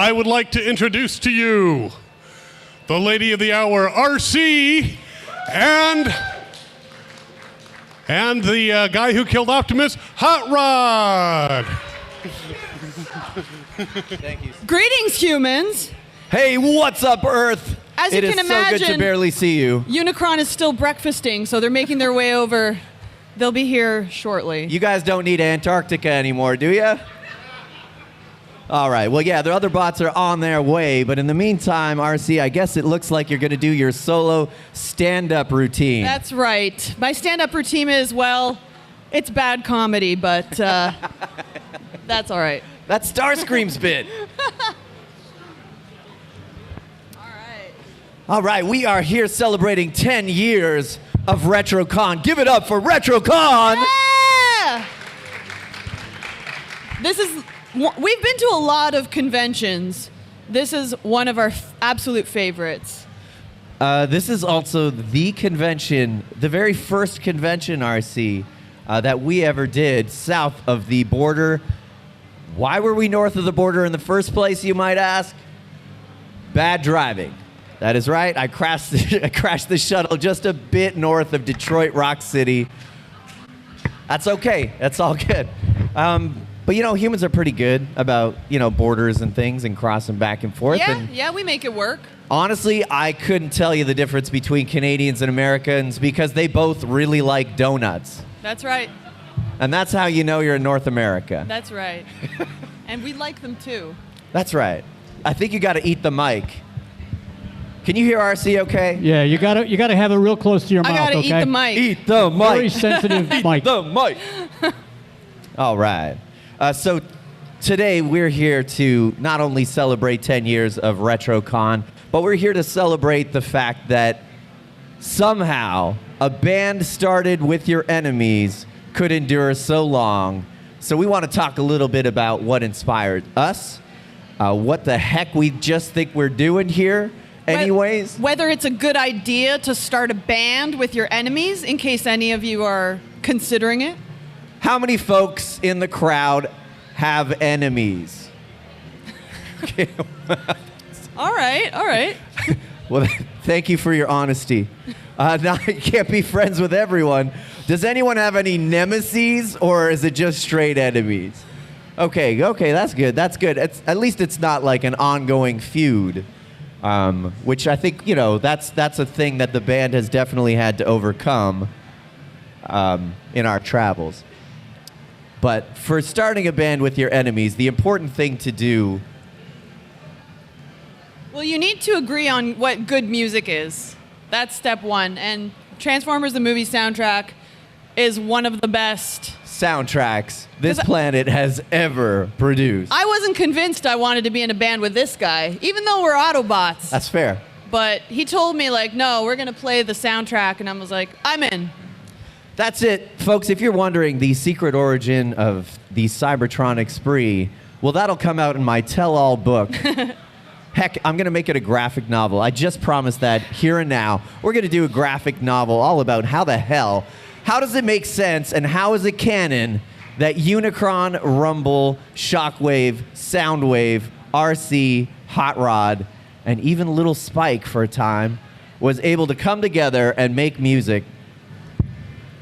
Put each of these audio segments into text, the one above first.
I would like to introduce to you the lady of the hour, Arcee, and the guy who killed Optimus, Hotrod. Thank you. Greetings, humans. Hey, what's up, Earth? As you can It is so good to imagine, barely see you. Unicron is still breakfasting, so they're making their way over. They'll be here shortly. You guys don't need Antarctica anymore, do you? All right. Well, yeah, the other bots are on their way, but in the meantime, Arcee, I guess it looks like you're going to do your solo stand-up routine. That's right. My stand-up routine is, well, it's bad comedy, but that's all right. That's Starscream's bit. All right, we are here celebrating 10 years of RetroCon. Give it up for RetroCon! Yeah! We've been to a lot of conventions. This is one of our absolute favorites. This is also the convention, the very first convention, Arcee, that we ever did south of the border. Why were we north of the border in the first place, you might ask? Bad driving. That is right. I crashed the shuttle just a bit north of Detroit Rock City. That's okay. That's all good. But, you know, humans are pretty good about, you know, borders and things and crossing back and forth. Yeah, we make it work. Honestly, I couldn't tell you the difference between Canadians and Americans because they both really like donuts. That's right. And that's how you know you're in North America. That's right. And we like them, too. That's right. I think you got to eat the mic. Can you hear Arcee okay? Yeah, you gotta have it real close to your mouth, I gotta okay? eat the mic. Eat the mic. Very sensitive mic. Eat the mic. All right. So today we're here to not only celebrate 10 years of RetroCon, but we're here to celebrate the fact that somehow a band started with your enemies could endure so long. So we want to talk a little bit about what inspired us, what the heck we just think we're doing here. Anyways, whether it's a good idea to start a band with your enemies, in case any of you are considering it. How many folks in the crowd have enemies? Okay. All right. Well, thank you for your honesty. Now, you can't be friends with everyone. Does anyone have any nemesis, or is it just straight enemies? Okay, that's good. At least it's not like an ongoing feud. Which I think, you know, that's a thing that the band has definitely had to overcome in our travels. But for starting a band with your enemies, the important thing to do... Well, you need to agree on what good music is. That's step one. And Transformers the movie soundtrack is one of the best soundtracks this planet has ever produced. I wasn't convinced I wanted to be in a band with this guy, even though we're Autobots. That's fair. But he told me, like, no, we're going to play the soundtrack, and I was like, I'm in. That's it. Folks, if you're wondering the secret origin of the Cybertronic Spree, well, that'll come out in my tell-all book. Heck, I'm going to make it a graphic novel. I just promised that here and now. We're going to do a graphic novel all about how does it make sense and how is it canon that Unicron, Rumble, Shockwave, Soundwave, Arcee, Hotrod, and even Little Spike for a time was able to come together and make music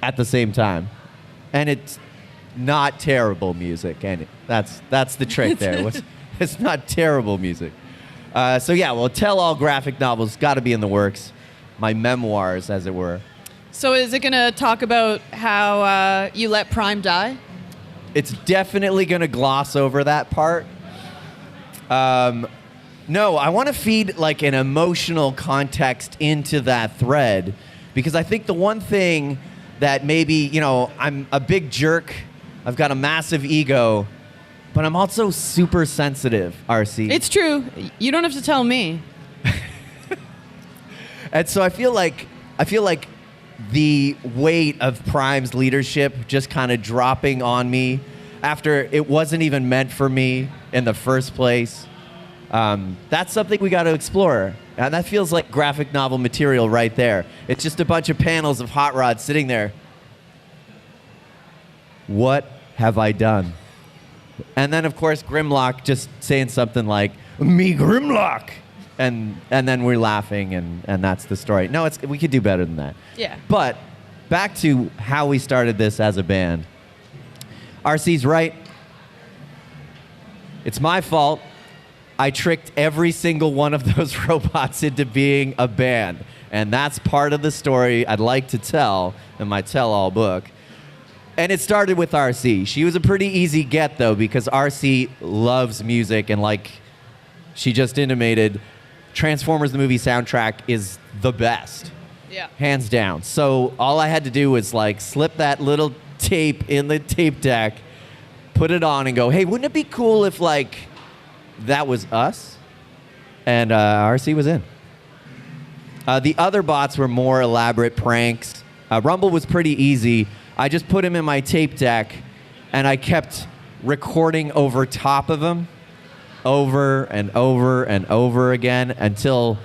at the same time. And it's not terrible music, and that's the trick there. It's not terrible music. So yeah, well, tell-all graphic novels got to be in the works. My memoirs, as it were. So is it going to talk about how you let Prime die? It's definitely going to gloss over that part. No, I want to feed like an emotional context into that thread because I think the one thing that maybe, you know, I'm a big jerk. I've got a massive ego, but I'm also super sensitive, Arcee. It's true. You don't have to tell me. And so I feel like the weight of Prime's leadership just kind of dropping on me after it wasn't even meant for me in the first place. That's something we got to explore. And that feels like graphic novel material right there. It's just a bunch of panels of Hotrod sitting there. What have I done? And then, of course, Grimlock just saying something like, me Grimlock. And then we're laughing, and that's the story. No, we could do better than that. Yeah. But back to how we started this as a band. Arcee's right. It's my fault. I tricked every single one of those robots into being a band. And that's part of the story I'd like to tell in my tell-all book. And it started with Arcee. She was a pretty easy get, though, because Arcee loves music. And like she just intimated, Transformers the movie soundtrack is the best. Yeah. Hands down. So all I had to do was like slip that little tape in the tape deck, put it on, and go, hey, wouldn't it be cool if like that was us? And Arcee was in. The other bots were more elaborate pranks. Rumble was pretty easy. I just put him in my tape deck, and I kept recording over top of him over and over and over again until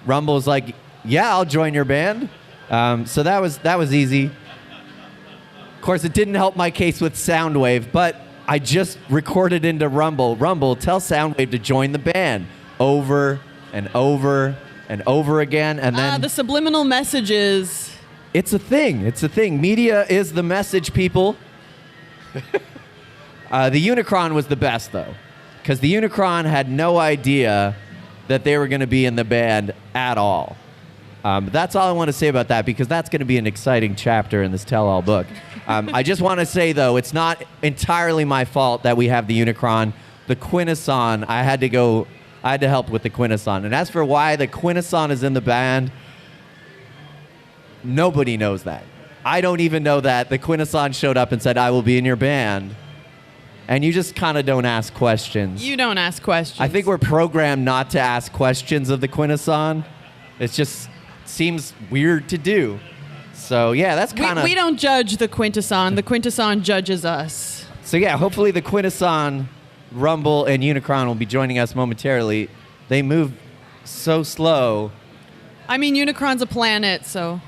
Rumble's like, yeah, I'll join your band. So that was easy. Of course, it didn't help my case with Soundwave, but I just recorded into Rumble. Rumble, tell Soundwave to join the band over and over and over again. And then the subliminal messages. It's a thing. It's a thing. Media is the message, people. The Unicron was the best, though, because the Unicron had no idea that they were going to be in the band at all. That's all I want to say about that, because that's going to be an exciting chapter in this tell-all book. I just want to say, though, it's not entirely my fault that we have the Unicron. The Quintesson, I had to help with the Quintesson. And as for why the Quintesson is in the band, nobody knows that. I don't even know that. The Quintesson showed up and said, I will be in your band. And you just kind of don't ask questions. You don't ask questions. I think we're programmed not to ask questions of the Quintesson. It just seems weird to do. So, yeah, that's kind of... We don't judge the Quintesson. The Quintesson judges us. So, yeah, hopefully the Quintesson, Rumble, and Unicron will be joining us momentarily. They move so slow. I mean, Unicron's a planet, so...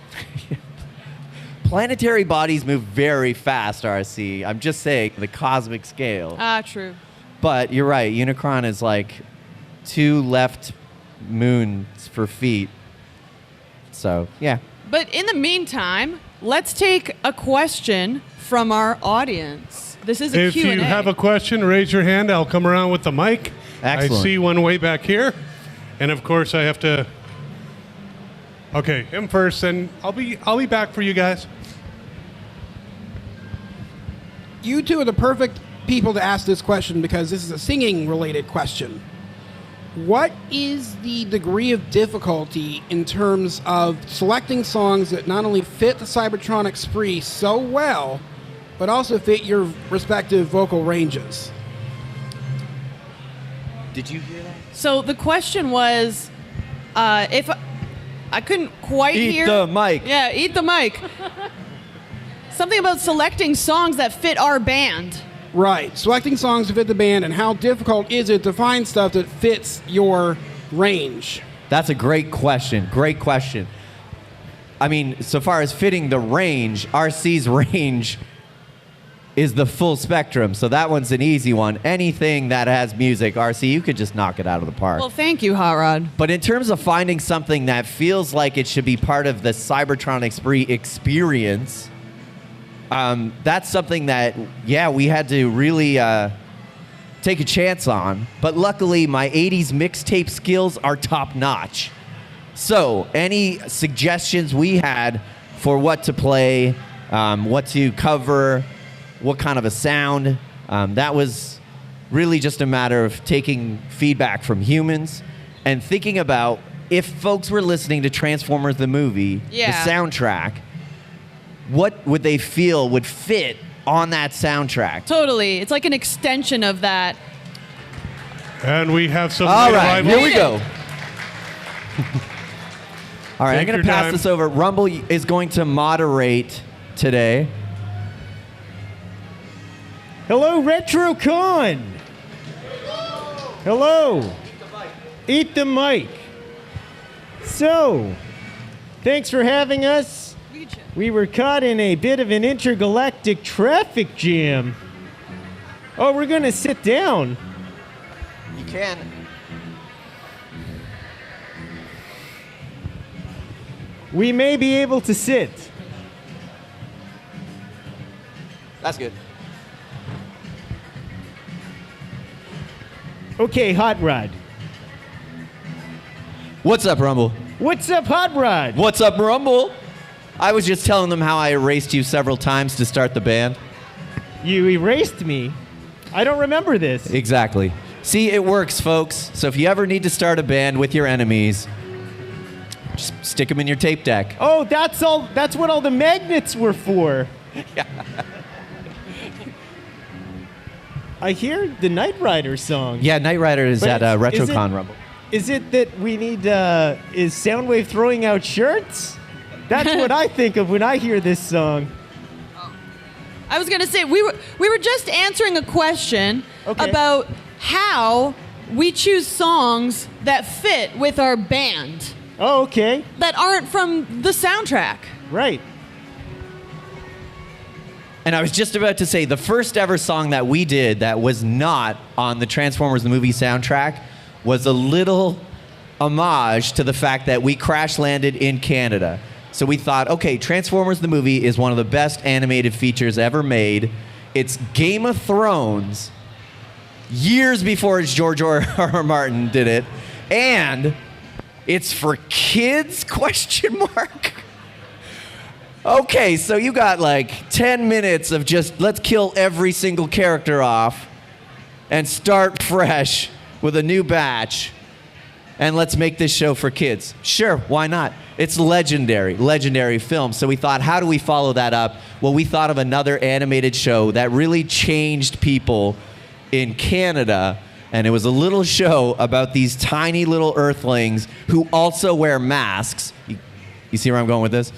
Planetary bodies move very fast, Arcee. I'm just saying, the cosmic scale. True. But you're right, Unicron is like 2 left moons for feet. So, yeah. But in the meantime, let's take a question from our audience. This is a If Q&A. you have a question, raise your hand. I'll come around with the mic. Excellent. I see one way back here. And of course, I have to... Okay, him first, and I'll be back for you guys. You two are the perfect people to ask this question because this is a singing-related question. What is the degree of difficulty in terms of selecting songs that not only fit the Cybertronic Spree so well, but also fit your respective vocal ranges? Did you hear that? So the question was, if I couldn't quite hear... Eat the mic. Yeah, eat the mic. Something about selecting songs that fit our band. Right. Selecting songs to fit the band, and how difficult is it to find stuff that fits your range? That's a great question. Great question. I mean, so far as fitting the range, Arcee's range is the full spectrum. So that one's an easy one. Anything that has music, Arcee, you could just knock it out of the park. Well, thank you, Hotrod. But in terms of finding something that feels like it should be part of the Cybertronic Spree experience, that's something that, yeah, we had to really take a chance on. But luckily, my 80s mixtape skills are top-notch. So any suggestions we had for what to play, what to cover, what kind of a sound, that was really just a matter of taking feedback from humans and thinking about if folks were listening to Transformers the movie, Yeah. the soundtrack, what would they feel would fit on that soundtrack? Totally. It's like an extension of that. And we have some All late right, arrivals. here we go. All right, Take I'm going your to pass time. this over. Rumble is going to moderate today. Hello, RetroCon. Hello. Eat the mic. So, thanks for having us. We were caught in a bit of an intergalactic traffic jam. Oh, we're going to sit down. You can. We may be able to sit. That's good. Okay, Hot Rod. What's up, Rumble? What's up, Hot Rod? What's up, Rumble? I was just telling them how I erased you several times to start the band. You erased me. I don't remember this. Exactly. See, it works, folks. So if you ever need to start a band with your enemies, just stick them in your tape deck. Oh, that's all. That's what all the magnets were for. I hear the Knight Rider song. Yeah, Knight Rider is But at is RetroCon it- Rumble. Is it that we need, is Soundwave throwing out shirts? That's what I think of when I hear this song. I was gonna say we were just answering a question Okay. about how we choose songs that fit with our band Oh, okay. that aren't from the soundtrack. Right. And I was just about to say, the first ever song that we did that was not on the Transformers the movie soundtrack was a little homage to the fact that we crash landed in Canada. So we thought, okay, Transformers the movie is one of the best animated features ever made. It's Game of Thrones, years before George R.R. Martin did it, and it's for kids, question mark? Okay, so you got like 10 minutes of just let's kill every single character off and start fresh with a new batch, and let's make this show for kids. Sure, why not? It's legendary film. So we thought, how do we follow that up? Well, we thought of another animated show that really changed people in Canada, and it was a little show about these tiny little Earthlings who also wear masks. You see where I'm going with this?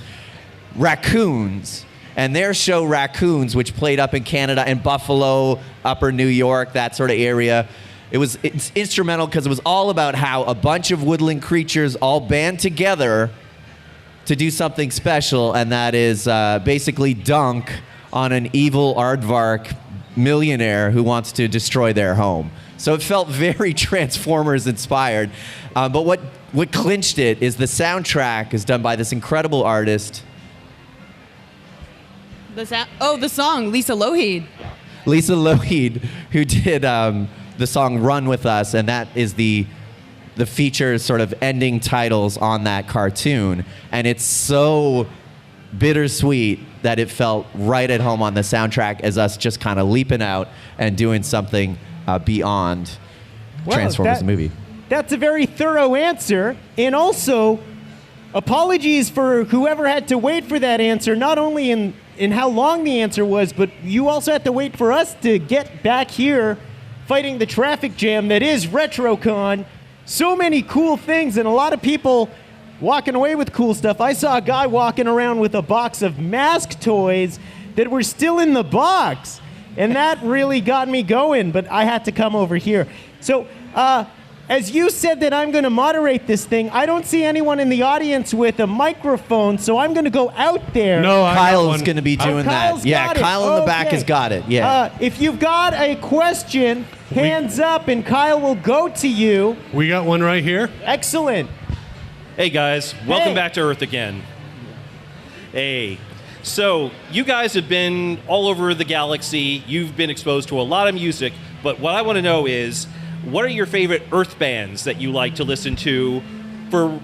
Raccoons. And their show Raccoons, which played up in Canada and Buffalo, Upper New York, that sort of area. It's instrumental because it was all about how a bunch of woodland creatures all band together to do something special, and that is basically dunk on an evil aardvark millionaire who wants to destroy their home. So it felt very Transformers inspired. But what clinched it is the soundtrack is done by this incredible artist. The song, Lisa Lougheed. Lisa Lougheed, who did the song Run With Us, and that is the feature sort of ending titles on that cartoon. And it's so bittersweet that it felt right at home on the soundtrack as us just kind of leaping out and doing something beyond Well, Transformers the movie. That's a very thorough answer. And also, apologies for whoever had to wait for that answer, not only in how long the answer was, but you also had to wait for us to get back here fighting the traffic jam that is RetroCon. So many cool things and a lot of people walking away with cool stuff. I saw a guy walking around with a box of mask toys that were still in the box. And that really got me going, but I had to come over here. So, as you said that I'm going to moderate this thing, I don't see anyone in the audience with a microphone, so I'm going to go out there. No, I got Kyle's one. going to be doing Kyle's that. Yeah, got it. Kyle in the back Okay. has got it. Yeah. If you've got a question, hands up, and Kyle will go to you. We got one right here. Excellent. Hey guys, welcome Hey. back to Earth again. Hey. So, you guys have been all over the galaxy. You've been exposed to a lot of music, but what I want to know is, what are your favorite Earth bands that you like to listen to for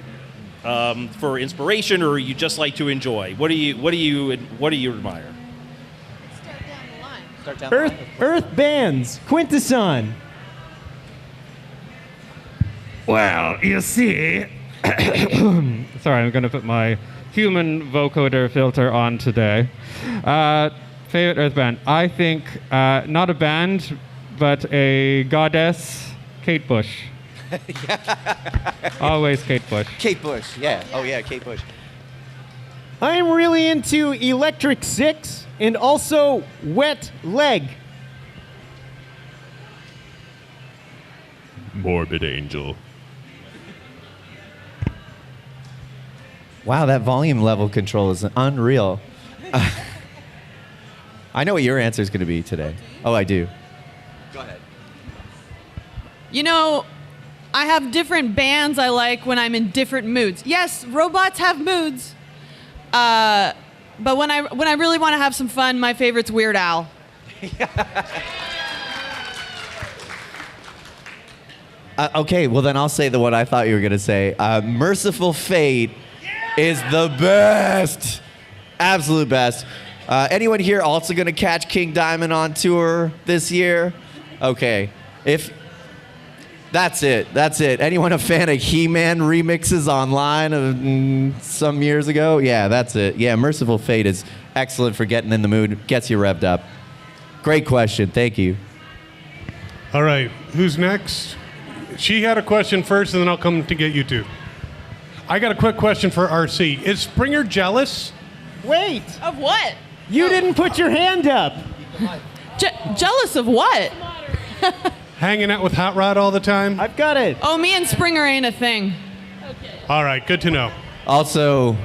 inspiration, or you just like to enjoy? What do you admire? Start down the line. Earth bands. Quintesson. Well, you see, sorry, I'm going to put my human vocoder filter on today. Favorite Earth band? I think not a band, but a goddess, Kate Bush. Always Kate Bush. Kate Bush. Yeah. Oh, yeah, Kate Bush. I'm really into Electric Six and also Wet Leg. Morbid Angel. Wow, that volume level control is unreal. I know what your answer is going to be today. Oh, I do. Go ahead. You know, I have different bands I like when I'm in different moods. Yes, robots have moods, But when I really want to have some fun, my favorite's Weird Al. Okay, well then I'll say the one I thought you were gonna say. Merciful Fate is the best, absolute best. Anyone here also gonna catch King Diamond on tour this year? Okay, that's it. Anyone a fan of He-Man remixes online of some years ago? Yeah, that's it. Yeah, Merciful Fate is excellent for getting in the mood, gets you revved up. Great question, thank you. All right, who's next? She had a question first, and then I'll come to get you two. I got a quick question for Arcee. Is Springer jealous? Wait, Of what? you didn't put your hand up. Jealous of what? Hanging out with Hot Rod all the time? I've got it. Oh, me and Springer ain't a thing. All right, good to know. Also,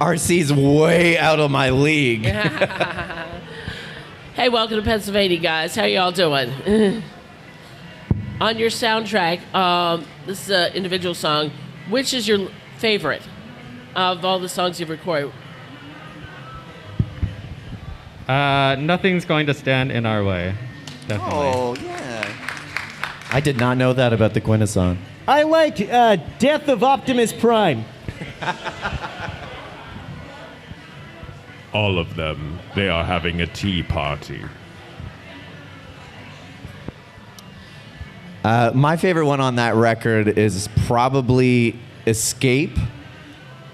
RC's way out of my league. Hey, welcome to Pennsylvania, guys. How y'all doing? On your soundtrack, this is an individual song. Which is your favorite of all the songs you've recorded? Nothing's going to stand in our way. Definitely. Oh, yeah. I did not know that about the Quintesson. I like Death of Optimus Prime. All of them. They are having a tea party. My favorite one on that record is probably Escape.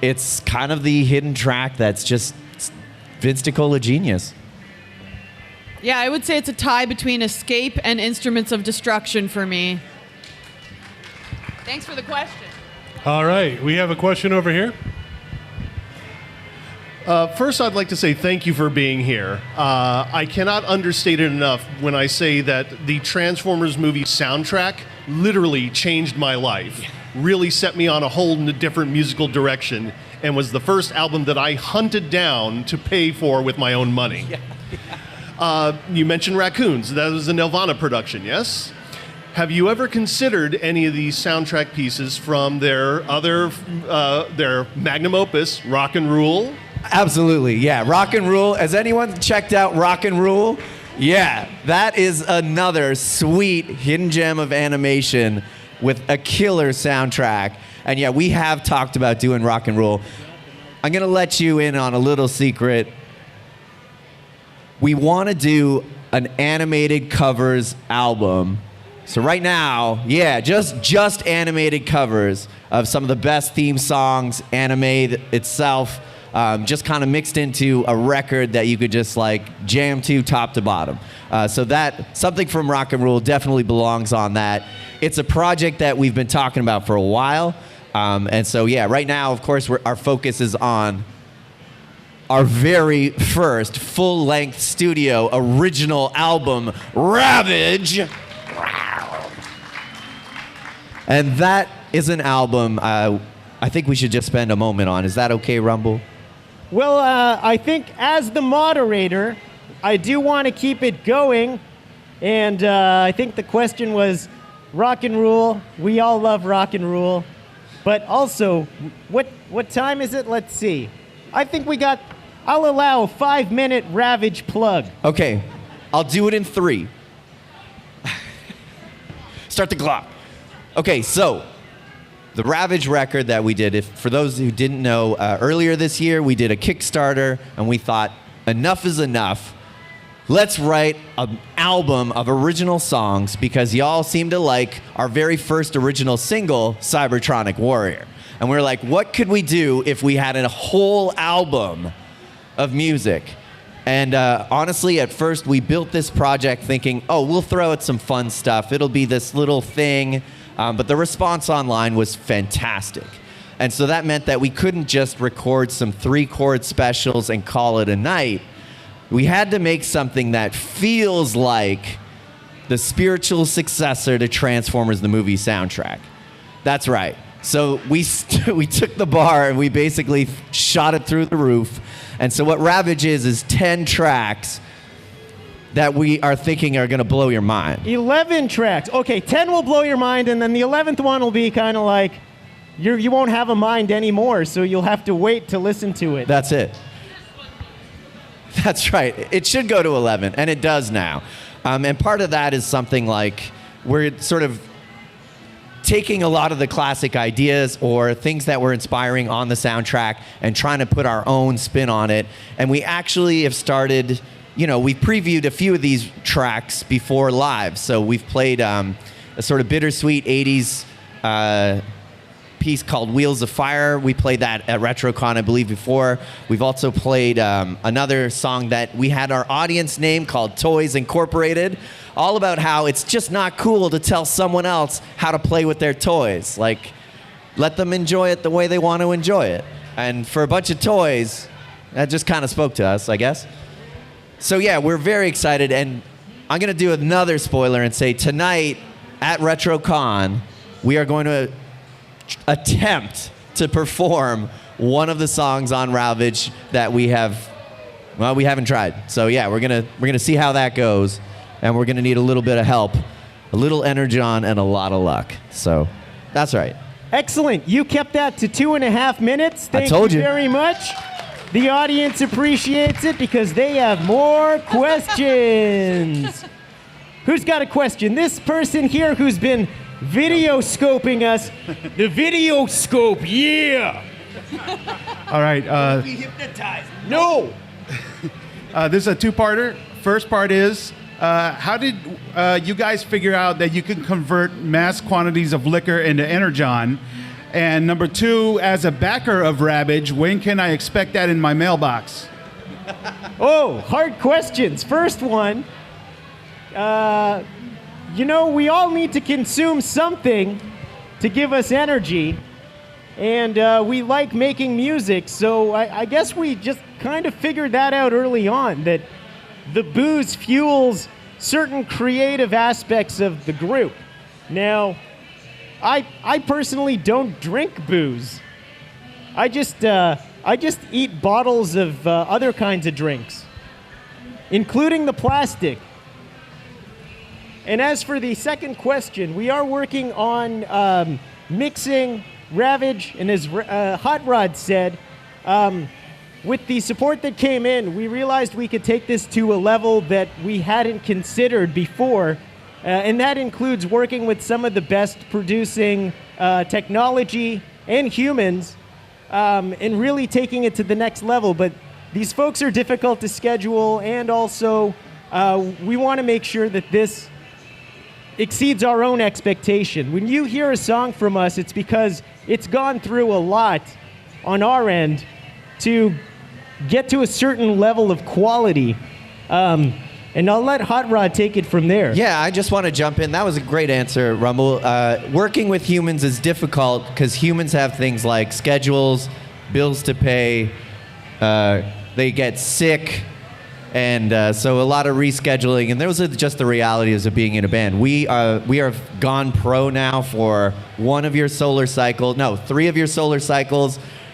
It's kind of the hidden track that's just Vince DiCola genius. Yeah, I would say it's a tie between Escape and Instruments of Destruction for me. Thanks for the question. All right, we have a question over here. First, I'd like to say thank you for being here. I cannot understate it enough when I say that the Transformers movie soundtrack literally changed my life. Really set me on a whole different musical direction, and was the first album that I hunted down to pay for with my own money. You mentioned Raccoons. That was a Nelvana production, yes? Have you ever considered any of these soundtrack pieces from their magnum opus, Rock and Rule? Absolutely, yeah. Rock and Rule. Has anyone checked out Rock and Rule? Yeah, that is another sweet hidden gem of animation with a killer soundtrack. And yeah, we have talked about doing Rock and Rule. I'm going to let you in on a little secret. We want to do an animated covers album. So right now, yeah, just animated covers of some of the best theme songs, anime itself, just kind of mixed into a record that you could just like jam to top to bottom. So that something from Rock and Rule definitely belongs on that. It's a project that we've been talking about for a while. And so yeah, right now, of course, our focus is on our very first full-length studio original album, Ravage. And that is an album I think we should just spend a moment on. Is that okay, Rumble? Well, I think as the moderator, I do want to keep it going. And I think the question was Rock and Rule. We all love Rock and Rule. But also, what time is it? Let's see. I think I'll allow a 5-minute Ravage plug. Okay, I'll do it in 3. Start the clock. Okay, so the Ravage record that we did, for those who didn't know, earlier this year we did a Kickstarter and we thought enough is enough. Let's write an album of original songs because y'all seem to like our very first original single, Cybertronic Warrior. And we were like, what could we do if we had a whole album of music? And honestly, at first we built this project thinking, oh, we'll throw out some fun stuff. It'll be this little thing. But the response online was fantastic. And so that meant that we couldn't just record some 3-chord specials and call it a night. We had to make something that feels like the spiritual successor to Transformers the movie soundtrack. That's right. So we took the bar and we basically shot it through the roof. And so what Ravage is 10 tracks that we are thinking are going to blow your mind. 11 tracks. Okay, 10 will blow your mind, and then the 11th one will be kind of like, you won't have a mind anymore, so you'll have to wait to listen to it. That's it. That's right. It should go to 11, and it does now. And part of that is something like we're sort of taking a lot of the classic ideas or things that were inspiring on the soundtrack and trying to put our own spin on it. And we actually have started, we previewed a few of these tracks before live. So we've played a sort of bittersweet 80s piece called Wheels of Fire. We played that at RetroCon, I believe, before. We've also played another song that we had our audience name called Toys Incorporated, all about how it's just not cool to tell someone else how to play with their toys. Like, let them enjoy it the way they want to enjoy it. And for a bunch of toys, that just kind of spoke to us, I guess. So yeah, we're very excited, and I'm going to do another spoiler and say tonight at RetroCon, we are going to attempt to perform one of the songs on Ravage that we haven't tried. So yeah, we're gonna see how that goes, and we're gonna need a little bit of help, a little energon, and a lot of luck. So that's right. Excellent. You kept that to 2.5 minutes. I told you. Very much. The audience appreciates it because they have more questions. Who's got a question? This person here who's been video scoping us. The video scope, yeah. All right. Be hypnotized. No. This is a two-parter. First part is, how did you guys figure out that you can convert mass quantities of liquor into energon? And number two, as a backer of Ravage, when can I expect that in my mailbox? Oh, hard questions. First one. We all need to consume something to give us energy, and we like making music, so I guess we just kind of figured that out early on, that the booze fuels certain creative aspects of the group. Now, I personally don't drink booze. I just eat bottles of other kinds of drinks, including the plastic. And as for the second question, we are working on mixing Ravage, and as Hotrod said, with the support that came in, we realized we could take this to a level that we hadn't considered before, and that includes working with some of the best producing technology and humans, and really taking it to the next level. But these folks are difficult to schedule, and also we want to make sure that this exceeds our own expectation. When you hear a song from us, it's because it's gone through a lot on our end to get to a certain level of quality. And I'll let Hotrod take it from there. Yeah, I just want to jump in. That was a great answer, Rumble. Working with humans is difficult because humans have things like schedules, bills to pay, they get sick, and so a lot of rescheduling, and those are just the realities of being in a band. We are gone pro now for three of your solar cycles,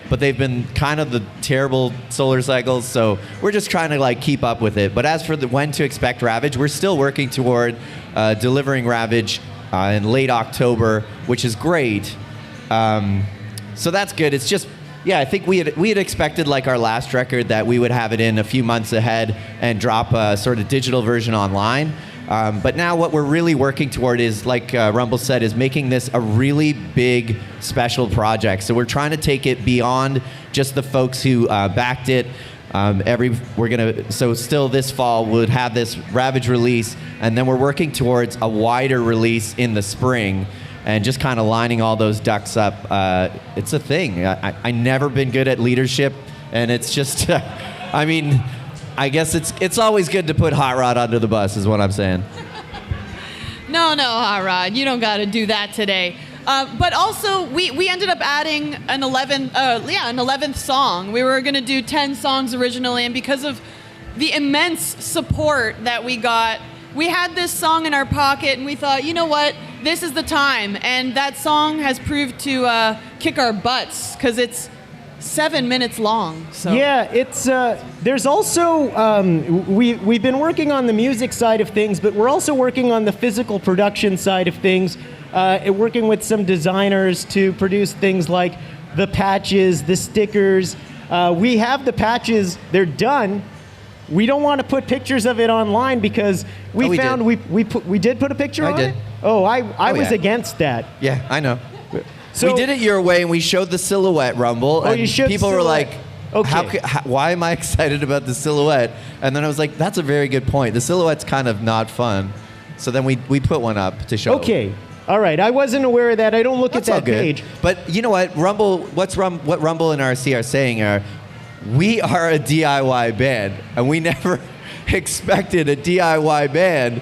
but they've been kind of the terrible solar cycles, so we're just trying to keep up with it. But as for when to expect Ravage, we're still working toward delivering Ravage in late October, which is great. So that's good. It's just, yeah, I think we had expected, like our last record, that we would have it in a few months ahead and drop a sort of digital version online. But now what we're really working toward is, like Rumble said, is making this a really big, special project. So we're trying to take it beyond just the folks who backed it. So still this fall we'll have this Ravage release, and then we're working towards a wider release in the spring, and just kind of lining all those ducks up. It's a thing. I never been good at leadership, and it's just, I guess it's always good to put Hotrod under the bus, is what I'm saying. No, Hotrod, you don't got to do that today. But also, we ended up adding an 11th song. We were going to do 10 songs originally, and because of the immense support that we got, we had this song in our pocket, and we thought, you know what, this is the time. And that song has proved to kick our butts, because it's 7 minutes long. So. Yeah, it's there's also we've been working on the music side of things, but we're also working on the physical production side of things. working with some designers to produce things like the patches, the stickers. We have the patches, they're done. We don't want to put pictures of it online because we found we did put a picture on did. it? Oh, I was yeah. against that. Yeah, I know. So, we did it your way, and we showed the silhouette rumble. Oh, and you showed people were silhouette. like, Okay. why am I excited about the silhouette? And then I was like, that's a very good point. The silhouette's kind of not fun. So then we put one up to show. Okay. All right. I wasn't aware of that. I don't look That's at all that good. page. But you know what? What Rumble and RC are saying are, we are a DIY band, and we never expected a DIY band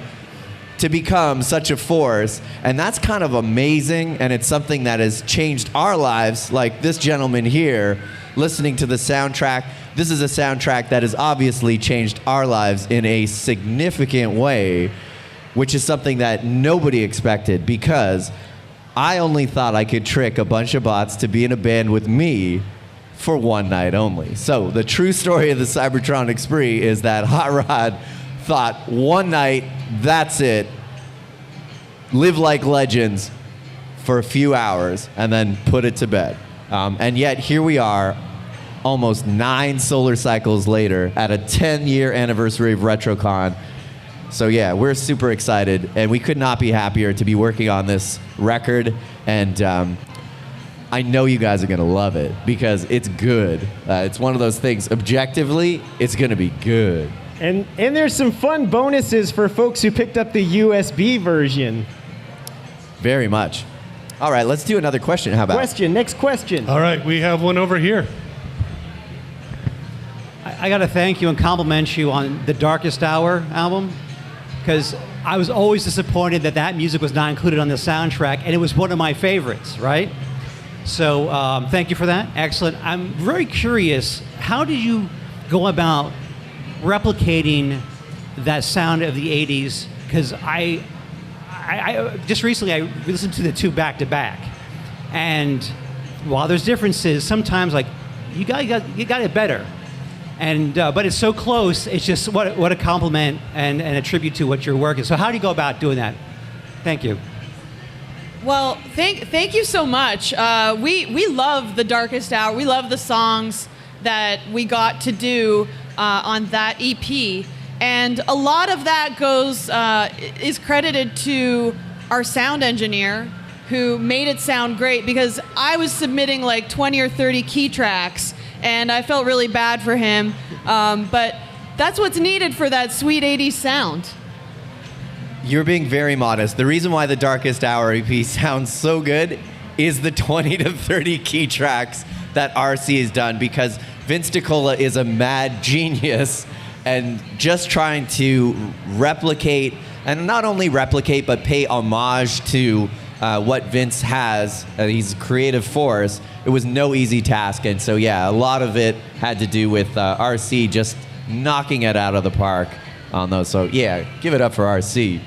to become such a force. And that's kind of amazing, and it's something that has changed our lives, like this gentleman here, listening to the soundtrack. This is a soundtrack that has obviously changed our lives in a significant way, which is something that nobody expected, because I only thought I could trick a bunch of bots to be in a band with me for one night only. So the true story of the Cybertronic Spree is that Hotrod thought one night, that's it, live like legends for a few hours, and then put it to bed. And yet here we are, almost 9 solar cycles later, at a 10-year anniversary of RetroCon. So yeah, we're super excited, and we could not be happier to be working on this record. And I know you guys are gonna love it because it's good. It's one of those things. Objectively, it's gonna be good. And there's some fun bonuses for folks who picked up the USB version. Very much. All right, let's do another question. How about? Next question. All right, we have one over here. I got to thank you and compliment you on the Darkest Hour album, because I was always disappointed that music was not included on the soundtrack, and it was one of my favorites, right? So thank you for that. Excellent. I'm very curious, how did you go about replicating that sound of the 80s? Because I just recently I listened to the two back to back, and while there's differences, sometimes like you got it better, and but it's so close. It's just what a compliment and a tribute to what your work is. So how do you go about doing that? Thank you. Well, thank you so much. We love the Darkest Hour. We love the songs that we got to do on that EP. And a lot of that is credited to our sound engineer, who made it sound great, because I was submitting like 20 or 30 key tracks, and I felt really bad for him. But that's what's needed for that sweet 80s sound. You're being very modest. The reason why the Darkest Hour EP sounds so good is the 20 to 30 key tracks that Arcee has done, because Vince DiCola is a mad genius. And just trying to replicate, and not only replicate, but pay homage to what Vince has. He's a creative force. It was no easy task. And so, yeah, a lot of it had to do with Arcee just knocking it out of the park on those. So, yeah, give it up for Arcee.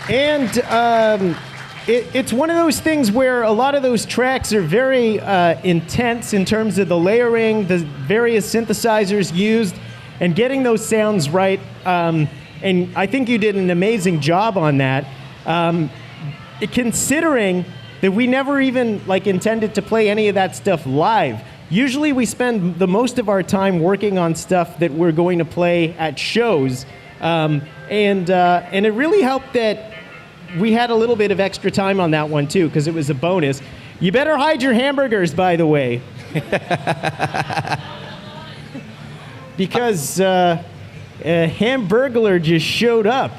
And it's one of those things where a lot of those tracks are very intense in terms of the layering, the various synthesizers used, and getting those sounds right. And I think you did an amazing job on that. Considering that we never even intended to play any of that stuff live. Usually we spend the most of our time working on stuff that we're going to play at shows. And it really helped that we had a little bit of extra time on that one too, because it was a bonus. You better hide your hamburgers, by the way. Because a Hamburglar just showed up.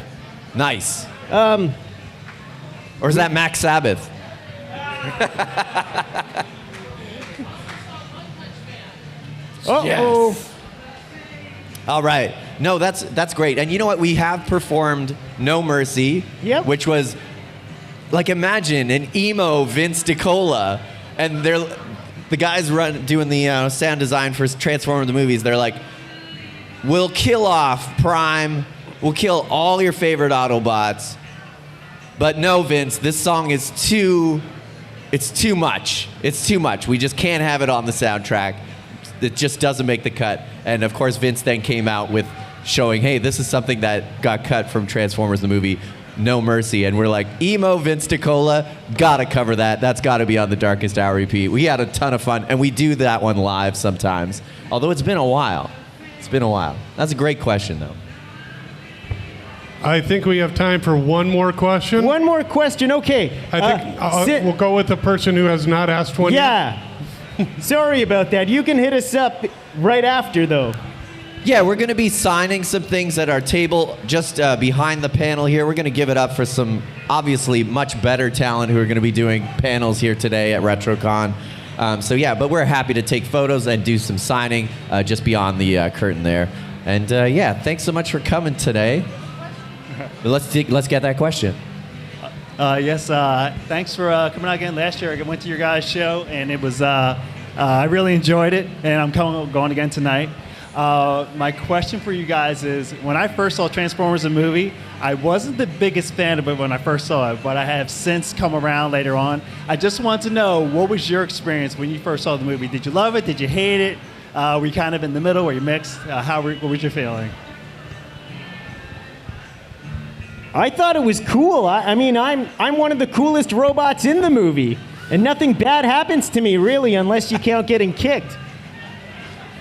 Nice. Or is that Max Sabbath? Uh-oh. Yes. All right. No, that's great. And you know what? We have performed No Mercy, which was, imagine an emo Vince DiCola, and the guys doing the sound design for Transformers the movies. They're like, we'll kill off Prime, we'll kill all your favorite Autobots, but no, Vince, this song is too much. It's too much. We just can't have it on the soundtrack. It just doesn't make the cut. And of course, Vince then came out with showing, hey, this is something that got cut from Transformers the movie, No Mercy, and we're like, emo Vince DiCola, gotta cover that. That's gotta be on the Darkest Hour EP. We had a ton of fun, and we do that one live sometimes. Although it's been a while. It's been a while. That's a great question, though. I think we have time for one more question. One more question, okay. I think we'll go with the person who has not asked one yet. Sorry about that. You can hit us up right after, though. Yeah, we're going to be signing some things at our table just behind the panel here. We're going to give it up for some obviously much better talent who are going to be doing panels here today at RetroCon. But we're happy to take photos and do some signing just beyond the curtain there. And thanks so much for coming today. But let's get that question. Yes, thanks for coming out again. Last year I went to your guys' show, and it was I really enjoyed it, and I'm going again tonight. My question for you guys is, when I first saw Transformers the movie, I wasn't the biggest fan of it when I first saw it, but I have since come around later on. I just want to know, what was your experience when you first saw the movie? Did you love it? Did you hate it? Were you kind of in the middle? Were you mixed? What was your feeling? I thought it was cool. I'm one of the coolest robots in the movie, and nothing bad happens to me, really, unless you count getting kicked.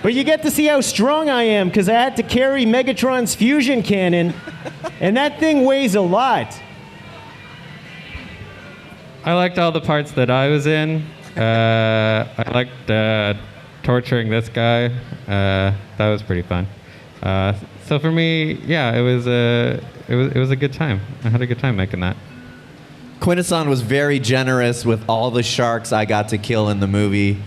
But you get to see how strong I am, because I had to carry Megatron's fusion cannon, and that thing weighs a lot. I liked all the parts that I was in. I liked torturing this guy. That was pretty fun. So for me, yeah, it was a good time. I had a good time making that. Quintesson was very generous with all the sharks I got to kill in the movie.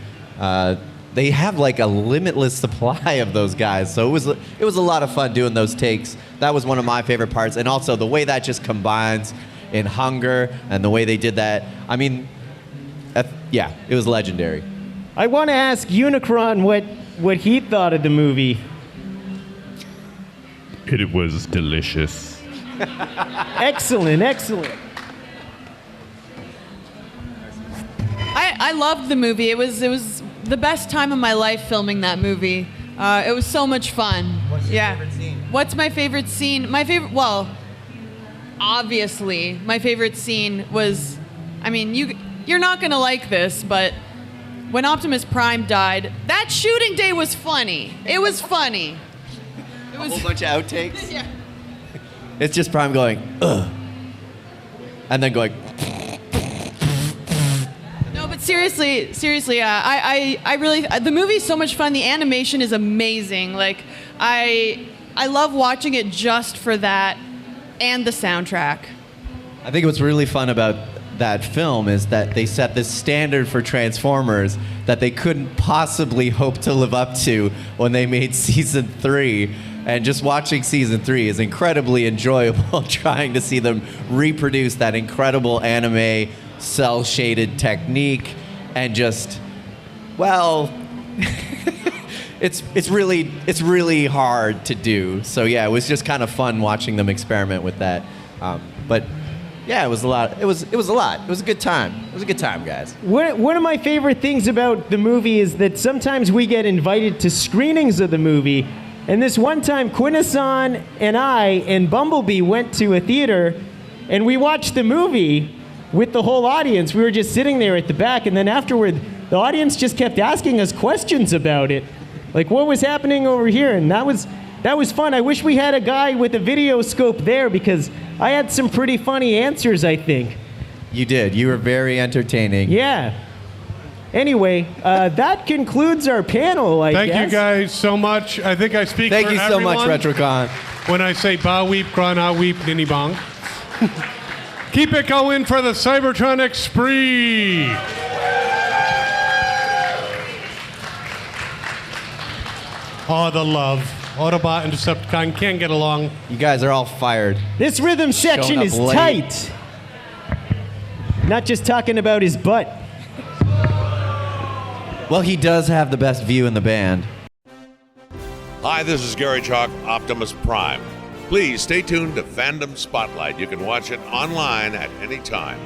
They have like a limitless supply of those guys, so it was a lot of fun doing those takes. That was one of my favorite parts, and also the way that just combines in hunger and the way they did that. I mean, it was legendary. I want to ask Unicron what he thought of the movie. It was delicious. Excellent. I loved the movie. It was the best time of my life filming that movie. It was so much fun. What's your favorite scene? What's my favorite scene? Obviously, my favorite scene was, you're not going to like this, but when Optimus Prime died, that shooting day was funny. It was funny. A whole bunch of outtakes? Yeah. It's just Prime going, ugh. And then going. No, but seriously, I really, the movie's so much fun. The animation is amazing. Like, I love watching it just for that and the soundtrack. I think what's really fun about that film is that they set this standard for Transformers that they couldn't possibly hope to live up to when they made season 3. And just watching season 3 is incredibly enjoyable, trying to see them reproduce that incredible anime cell-shaded technique, and just, it's really hard to do. So yeah, it was just kind of fun watching them experiment with that. But yeah, it was a lot. It was a lot. It was a good time. It was a good time, guys. One of my favorite things about the movie is that sometimes we get invited to screenings of the movie. And this one time, Quintesson and I and Bumblebee went to a theater, and we watched the movie with the whole audience. We were just sitting there at the back, and then afterward, the audience just kept asking us questions about it. Like, what was happening over here? And that was fun. I wish we had a guy with a video scope there, because I had some pretty funny answers, I think. You did. You were very entertaining. Yeah. Anyway, that concludes our panel, I guess. Thank you guys so much. I think I speak for everyone. Thank you so much, RetroCon. When I say ba weep, cron, ah weep, ninny bong. Keep it going for the Cybertronic Spree. Oh, the love. Autobot and Decepticon can't get along. You guys are all fired. This rhythm section is tight. Not just talking about his butt. Well, he does have the best view in the band. Hi, this is Gary Chalk, Optimus Prime. Please stay tuned to Fandom Spotlight. You can watch it online at any time.